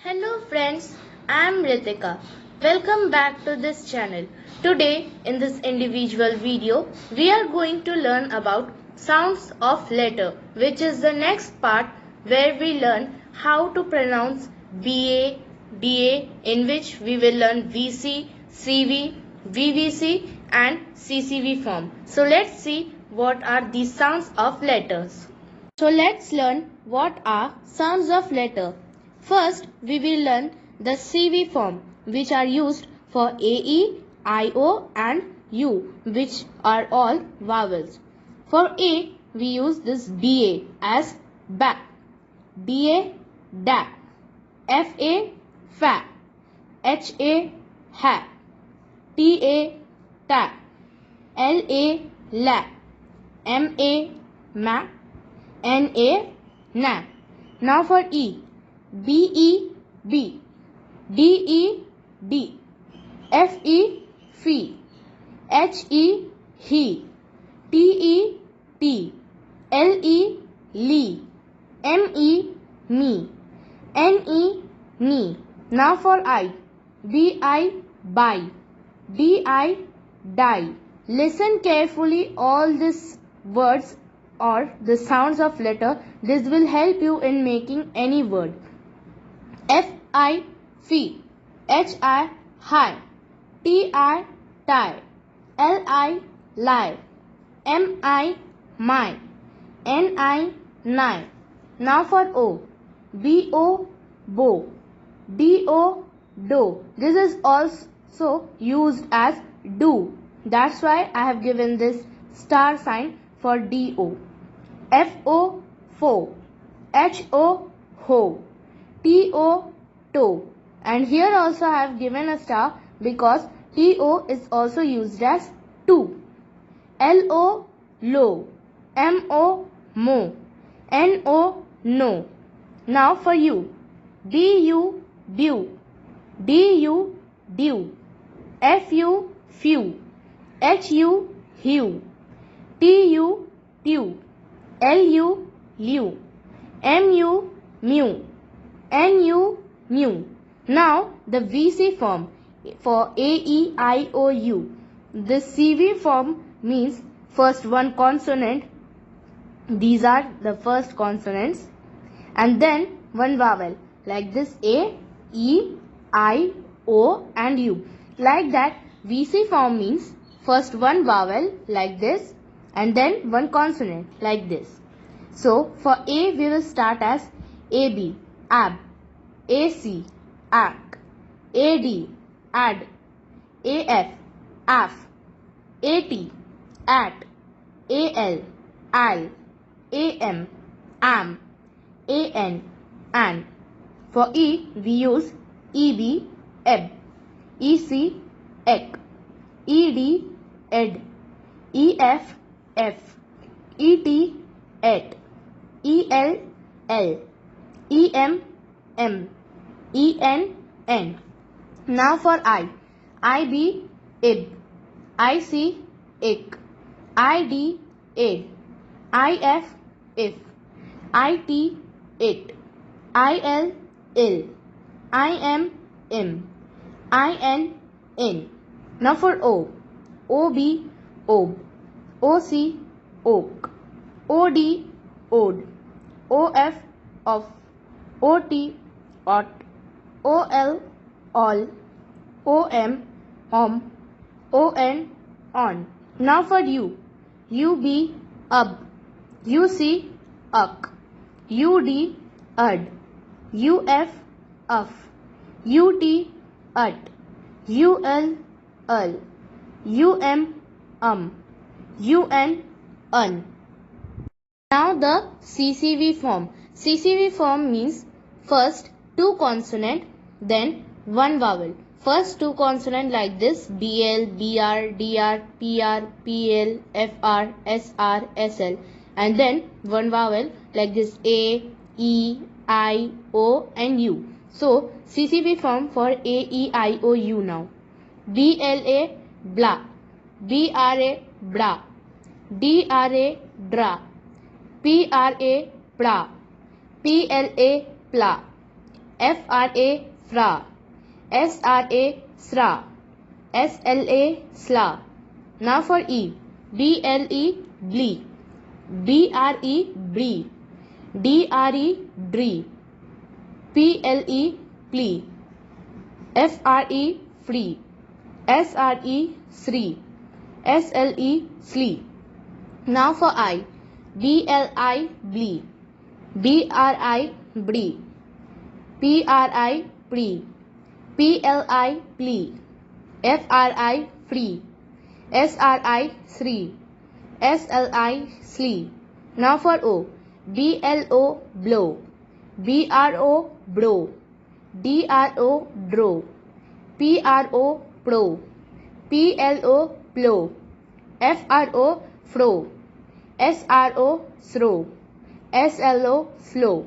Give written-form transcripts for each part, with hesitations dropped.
Hello friends, I am Ritika. Welcome back to this channel. Today in this individual video, we are going to learn about sounds of letter, which is the next part where we learn how to pronounce BA, DA, in which we will learn VC, CV, VVC and CCV form. So let's see what are the sounds of letters. So let's learn what are sounds of letter. First, we will learn the CV form, which are used for AE, IO and U, which are all vowels. For A, we use this BA as ba, DA, da, FA, fa, HA, ha, TA, ta, LA, la, MA, ma, NA, na. Now for E, BE, B, DE, D, FE, fee, HE, he, TE, T, LE, lee, ME, me, NE, knee. Now for I, BI, buy, DI, die. Listen carefully all these words or the sounds of letter. This will help you in making any word. FI, fee, HI, high, TI, tie, LI, lie, MI, my, NI, nigh. Now for O, BO, bow, DO, do. This is also used as do. That's why I have given this star sign for DO. FO, fo, HO, ho, TO, toe. And here also I have given a star because TO is also used as to. LO, low, MO, mo, NO, no. Now for U, BU, bew, DU, due, FU, few, HU, hue, TU, tew, LU, liu, MU, mew, NU, new. Now the VC form for AEIOU. The CV form means first one consonant. These are the first consonants and then one vowel like this A, E, I, O and U. Like that VC form means first one vowel like this and then one consonant like this. So for A we will start as AB, ab, AC, ac, AD, ad, AF, af, AT, at, AL, al, AM, am, AN, an. For E we use EB, eb, EC, ec, ED, ed, EF, f, ET, et, EL, L, EM, M, EN, N. Now for I, IB, ib, IC, ic, ID, id, IF, if, IT, it, IL, ill, IM, im, IN, in. Now for O, OB, ob, OC, oak, OD, ode, OF, of, OT, ot, OL, all, OM, om, ON, on. Now for U, UB, ub, UC, uck, UD, ud, UF, uff, UT, ut, UL, ul, UM, UN, un. Now the CCV form. CCV form means first two consonant then one vowel. First two consonant like this BL, BR, DR, PR, PL, FR, SR, SL and then one vowel like this A, E, I, O and U. So CCV form for A, E, I, O, U now. BLA, blah, BRA, bra, DRA, dra, PRA, pra, PLA, pla, FRA fra, SRA sra, SLA sla. Now for E, BLE blee, BRE bree, DRE dree, PLE plee, FRE free, SRE sree, SLE slee. Now for I, BLI blee, BRI bree, PRI pree, PLI plee, FRI free, SRI sree, SLI slee. Now for O, BLO blow, BRO bro, DRO dro, PRO pro, PLO plow, FRO fro, SRO sro, SLO slow.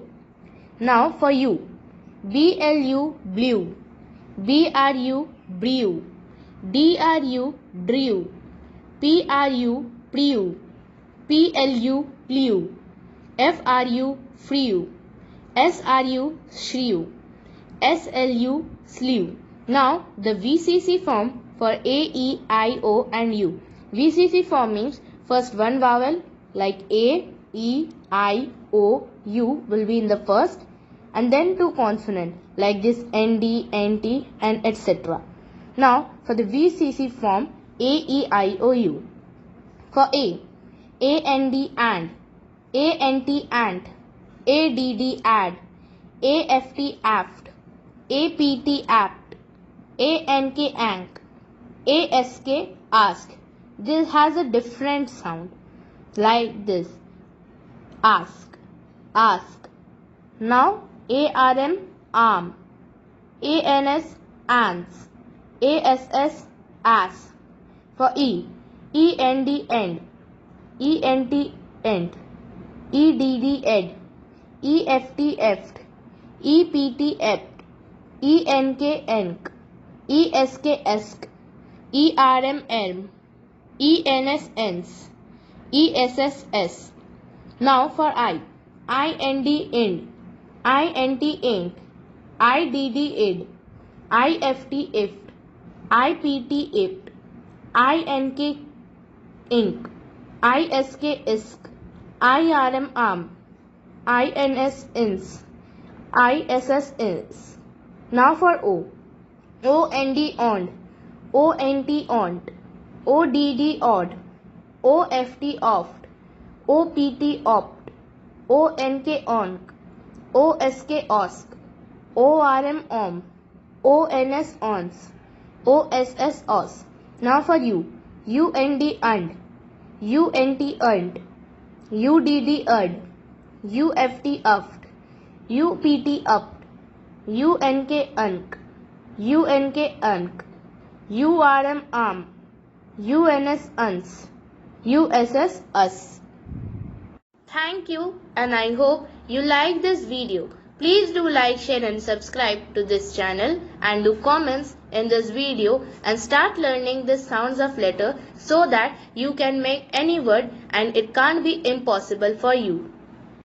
Now for U, BLU blue, BRU brew, DRU drew, PRU prew, PLU plew, FRU frew, SRU shrew, SLU slew. Now the VCC form for A, E, I, O and U. VCC form means first one vowel like A, E, I, O, U will be in the first, and then two consonants like this ND, NT and etc. Now for the VCC form A, E, I, O, U. For A, AND and, ANT ant, ADD add, AFT aft, APT apt, ANK ank, ASK ask. This has a different sound like this, ask, ask. Now ARM arm, ANS ants, ASS ass. For E, END end, ENT end, EDD ed, EFT eft, EPT ept, ENK enk, ESK esk, ERM erm, ENS ens, ESS s. Now for I, IND ind, INT int, IDD id, IFT ift, IPT ipt, INK ink, ISK isk, IRM arm, INS ins, ISS is. Now for O, OND ond, ONT ont, ODD odd, OFT oft, OPT opt, ONK onk, OSK osk, ORM om, ONS ons, OSS os. Now for U, UND und, UNT unt, UDD ud, UFT uft, UPT upt, UNK unk, UNK unk, URM arm, UNS uns, USS us. Thank you, and I hope you like this video. Please do like, share and subscribe to this channel and do comments in this video and start learning the sounds of letter so that you can make any word and it can't be impossible for you.